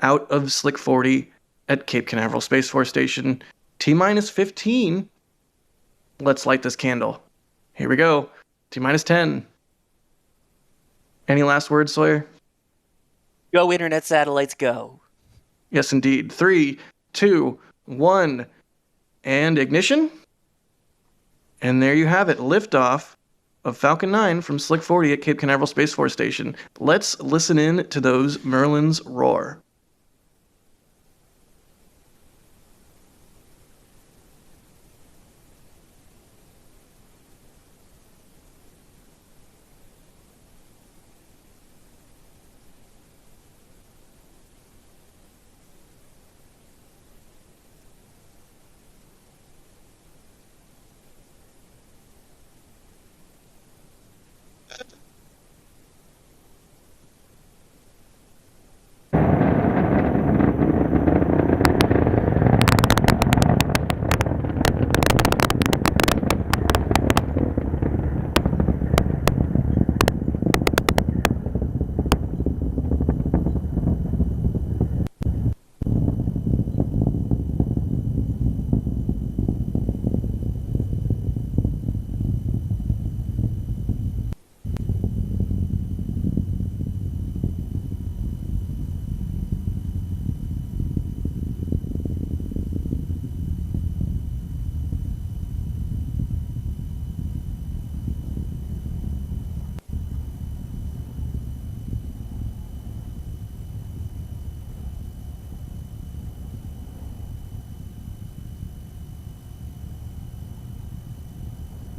out of Slick 40 at Cape Canaveral Space Force Station. T-minus 15. Let's light this candle. Here we go. T-minus 10. Any last words, Sawyer? Go, internet satellites, go. Yes, indeed. 3, 2, 1. And ignition. And there you have it. Liftoff of Falcon 9 from Slick 40 at Cape Canaveral Space Force Station. Let's listen in to those Merlins roar.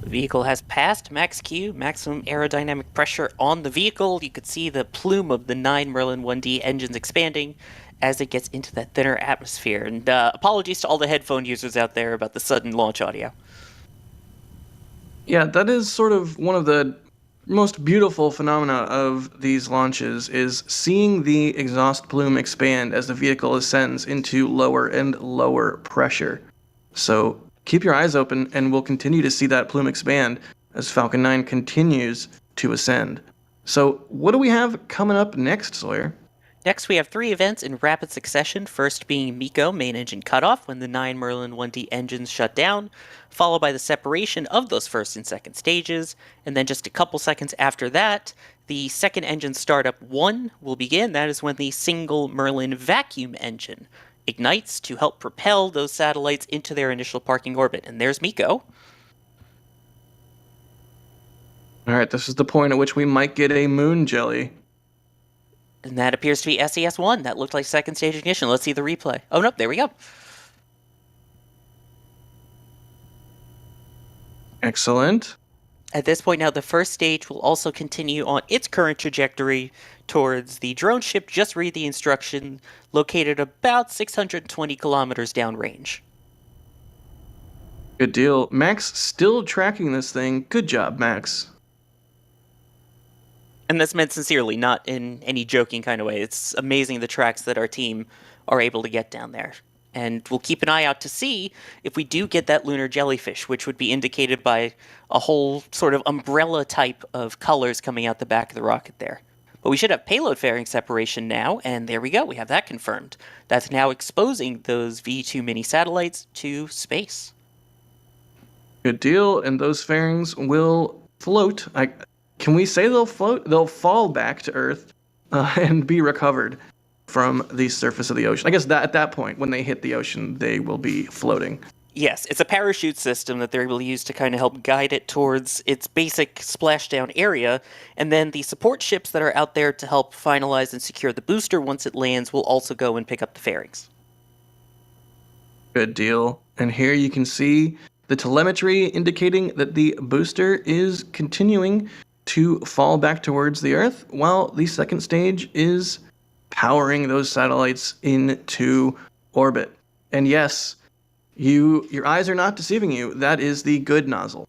The vehicle has passed max Q, maximum aerodynamic pressure on the vehicle. You could see the plume of the 9 Merlin 1D engines expanding as it gets into that thinner atmosphere. And apologies to all the headphone users out there about the sudden launch audio. Yeah, that is sort of one of the most beautiful phenomena of these launches, is seeing the exhaust plume expand as the vehicle ascends into lower and lower pressure. So keep your eyes open, and we'll continue to see that plume expand as Falcon 9 continues to ascend. So what do we have coming up next, Sawyer? Next, we have 3 events in rapid succession, first being MECO, main engine cutoff, when the 9 Merlin 1D engines shut down, followed by the separation of those first and second stages, and then just a couple seconds after that, the second engine startup 1 will begin. That is when the single Merlin vacuum engine ignites to help propel those satellites into their initial parking orbit. And there's MECO. All right, this is the point at which we might get a moon jelly. And that appears to be SES-1. That looked like second stage ignition. Let's see the replay. Oh, nope, there we go. Excellent. At this point now, the first stage will also continue on its current trajectory towards the drone ship. Just read the instruction, located about 620 kilometers downrange. Good deal. Max still tracking this thing. Good job, Max. And that's meant sincerely, not in any joking kind of way. It's amazing the tracks that our team are able to get down there. And we'll keep an eye out to see if we do get that lunar jellyfish, which would be indicated by a whole sort of umbrella type of colors coming out the back of the rocket there. But we should have payload fairing separation now, and there we go. We have that confirmed. That's now exposing those V2 mini satellites to space. Good deal. And those fairings will float. Can we say they'll float? They'll fall back to Earth and be recovered from the surface of the ocean. I guess that at that point, when they hit the ocean, they will be floating. Yes, it's a parachute system that they're able to use to kind of help guide it towards its basic splashdown area, and then the support ships that are out there to help finalize and secure the booster once it lands will also go and pick up the fairings. Good deal. And here you can see the telemetry indicating that the booster is continuing to fall back towards the Earth, while the second stage is powering those satellites into orbit. And yes, your eyes are not deceiving you. That is the good nozzle.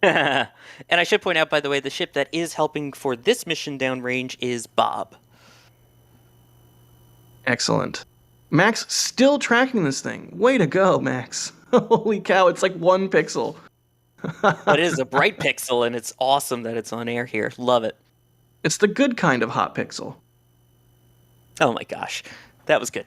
And I should point out, by the way, the ship that is helping for this mission downrange is Bob. Excellent. Max still tracking this thing. Way to go, Max. Holy cow, it's like 1 pixel. But it is a bright pixel, and it's awesome that it's on air here. Love it. It's the good kind of hot pixel. Oh my gosh. That was good.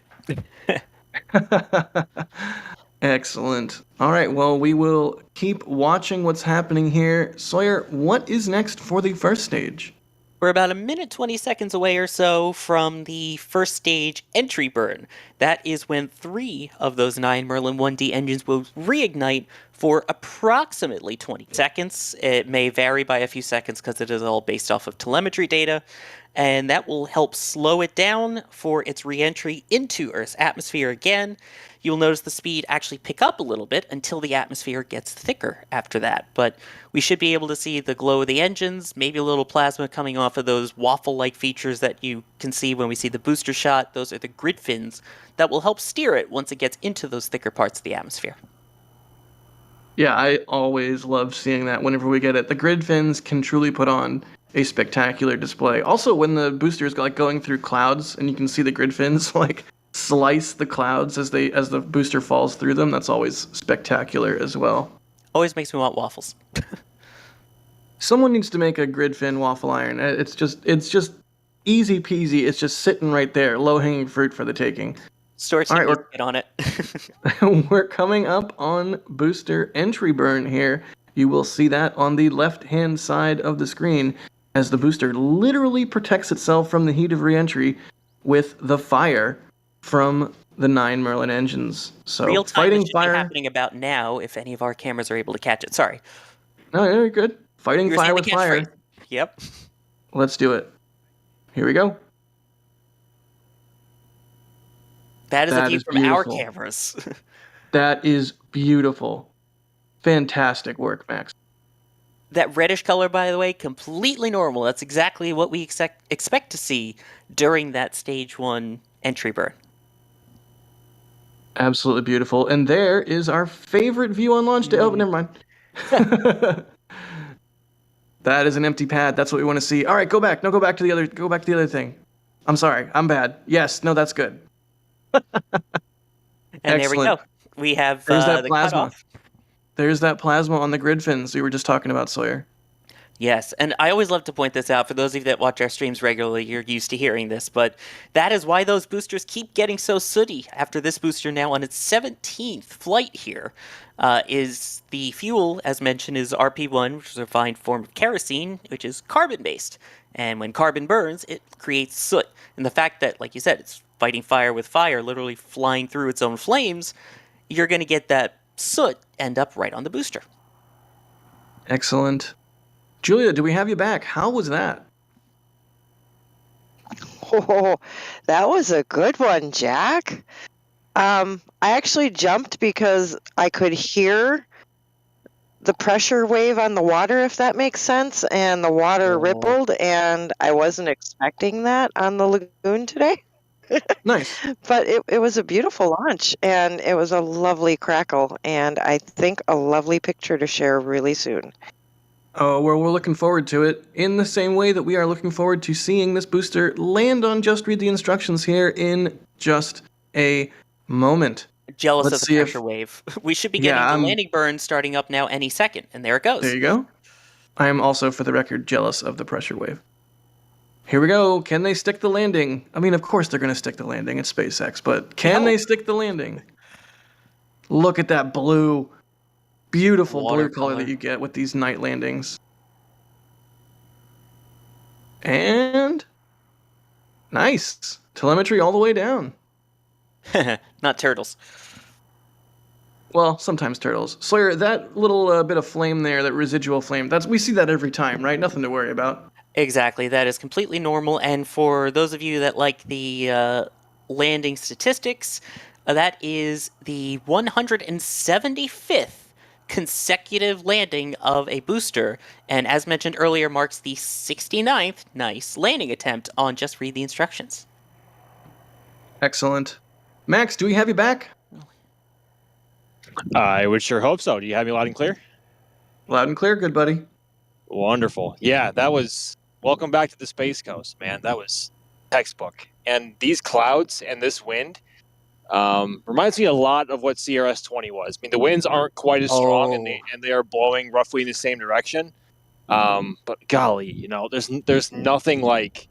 Excellent. All right, well, we will keep watching what's happening here. Sawyer, what is next for the first stage? We're about a minute 20 seconds away or so from the first stage entry burn. That is when 3 of those 9 Merlin 1D engines will reignite for approximately 20 seconds. It may vary by a few seconds because it is all based off of telemetry data, and that will help slow it down for its re-entry into Earth's atmosphere again. You'll notice the speed actually pick up a little bit until the atmosphere gets thicker after that, but we should be able to see the glow of the engines, maybe a little plasma coming off of those waffle-like features that you can see when we see the booster shot. Those are the grid fins that will help steer it once it gets into those thicker parts of the atmosphere. Yeah, I always love seeing that whenever we get it. The grid fins can truly put on a spectacular display. Also, when the booster is like going through clouds and you can see the grid fins like slice the clouds as the booster falls through them, that's always spectacular as well. Always makes me want waffles. Someone needs to make a grid fin waffle iron. It's just easy peasy. It's just sitting right there, low hanging fruit for the taking. Storage All right, needs to get on it. We're coming up on booster entry burn here. You will see that on the left-hand side of the screen as the booster literally protects itself from the heat of re-entry with the fire from the 9 Merlin engines. So Real time fighting should fire. be happening about now if any of our cameras are able to catch it. Sorry. No, you're good. Fighting You're fire saying with the fire. catchphrase. Yep. Let's do it. Here we go. That is a That view is from our beautiful. cameras. That is beautiful. Fantastic work, Max. That reddish color, by the way, completely normal. That's exactly what we expect to see during that stage 1 entry burn. Absolutely beautiful. And there is our favorite view on launch day. Oh, never mind. That is an empty pad. That's what we want to see. All right, go back. No, go back to the other thing. I'm sorry. I'm bad. Yes, no, that's good. And there we Excellent. go. We have There's that the plasma. cutoff. There's that plasma on the grid fins we were just talking about, Sawyer. Yes, and I always love to point this out. For those of you that watch our streams regularly, you're used to hearing this, but that is why those boosters keep getting so sooty. After this booster now on its 17th flight here, is the fuel, as mentioned, is RP1, which is a refined form of kerosene, which is carbon-based. And when carbon burns, it creates soot. And the fact that, like you said, it's fighting fire with fire, literally flying through its own flames, you're going to get that soot end up right on the booster. Excellent. Julia, do we have you back? How was that? Oh, that was a good one, Jack. I actually jumped because I could hear the pressure wave on the water, if that makes sense, and the water rippled, and I wasn't expecting that on the lagoon today. Nice. But it was a beautiful launch, and it was a lovely crackle, and I think a lovely picture to share really soon. Oh, well, we're looking forward to it in the same way that we are looking forward to seeing this booster land on Just Read the Instructions here in just a moment. Jealous Let's of see the if- pressure wave. We should be getting Yeah, the I'm- landing burn starting up now any second, and there it goes. There you go. I am also, for the record, jealous of the pressure wave. Here we go. Can they stick the landing? I mean, of course they're going to stick the landing. It's SpaceX, but can they stick the landing? Look at that blue. Beautiful blue color that you get with these night landings. And nice. Telemetry all the way down. Not turtles. Well, sometimes turtles. Sawyer, that little bit of flame there, that residual flame, we see that every time, right? Nothing to worry about. Exactly. That is completely normal. And for those of you that like the landing statistics, that is the 175th consecutive landing of a booster, and as mentioned earlier, marks the 69th nice landing attempt on Just Read the Instructions. Excellent. Max, do we have you back? I would sure hope so. Do you have me loud and clear? Loud and clear, good buddy. Wonderful. Yeah, that was... Welcome back to the Space Coast, man. That was textbook. And these clouds and this wind reminds me a lot of what CRS-20 was. I mean, the winds aren't quite as strong, and they are blowing roughly in the same direction. But golly, there's nothing like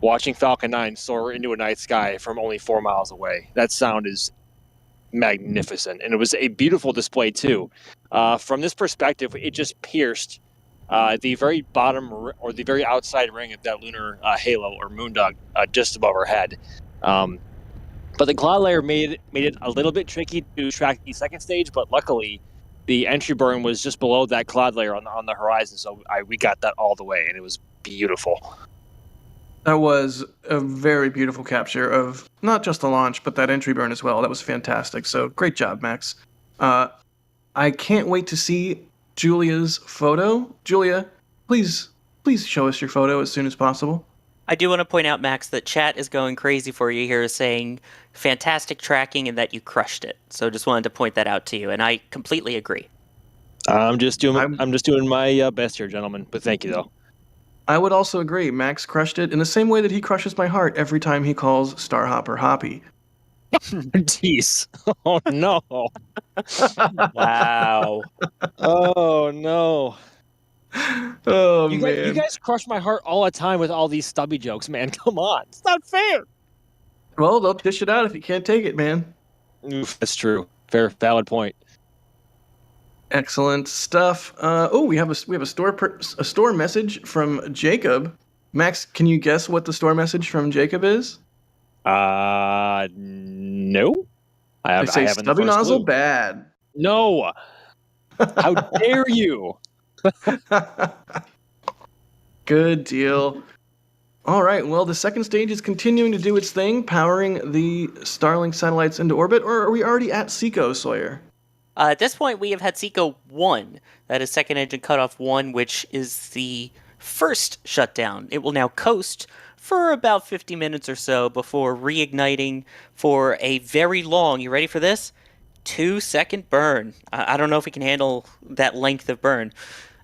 watching Falcon 9 soar into a night sky from only 4 miles away. That sound is magnificent, and it was a beautiful display too. From this perspective, it just pierced the very bottom or the very outside ring of that lunar halo or moondog just above our head. But the cloud layer made it a little bit tricky to track the second stage, but luckily the entry burn was just below that cloud layer on the horizon, so we got that all the way, and it was beautiful. That was a very beautiful capture of not just the launch, but that entry burn as well. That was fantastic. So great job, Max. I can't wait to see Julia's photo. Julia, please show us your photo as soon as possible. I do want to point out, Max, that chat is going crazy for you here, saying fantastic tracking and that you crushed it. So just wanted to point that out to you, and I completely agree. I'm just doing my best here, gentlemen. But thank you, though. I would also agree. Max crushed it in the same way that he crushes my heart every time he calls Starhopper Hoppy. Jeez. Oh, no. Wow. Oh, no. Oh, You guys crush my heart all the time with all these stubby jokes, man. Come on. It's not fair. Well, they'll dish it out if you can't take it, man. Oof, that's true. Fair, valid point. Excellent stuff. We have a store message from Jacob. Max, can you guess what the store message from Jacob is? No. I They say haven't the stubby first nozzle clue. bad. No. How dare you? Good deal. All right, well, the second stage is continuing to do its thing, powering the Starlink satellites into orbit, or are we already at SECO, Sawyer? At this point, we have had SECO 1. That is second engine cutoff 1, which is the first shutdown. It will now coast for about 50 minutes or so before reigniting for a very long, you ready for this? 2-second burn. I don't know if we can handle that length of burn.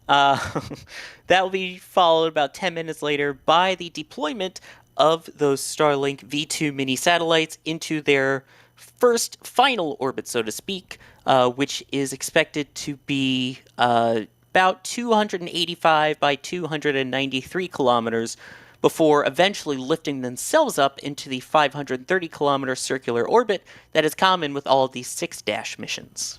That will be followed about 10 minutes later by the deployment of those Starlink V2 mini satellites into their first final orbit, so to speak, which is expected to be about 285 by 293 kilometers before eventually lifting themselves up into the 530 kilometer circular orbit that is common with all of these 6-dash missions.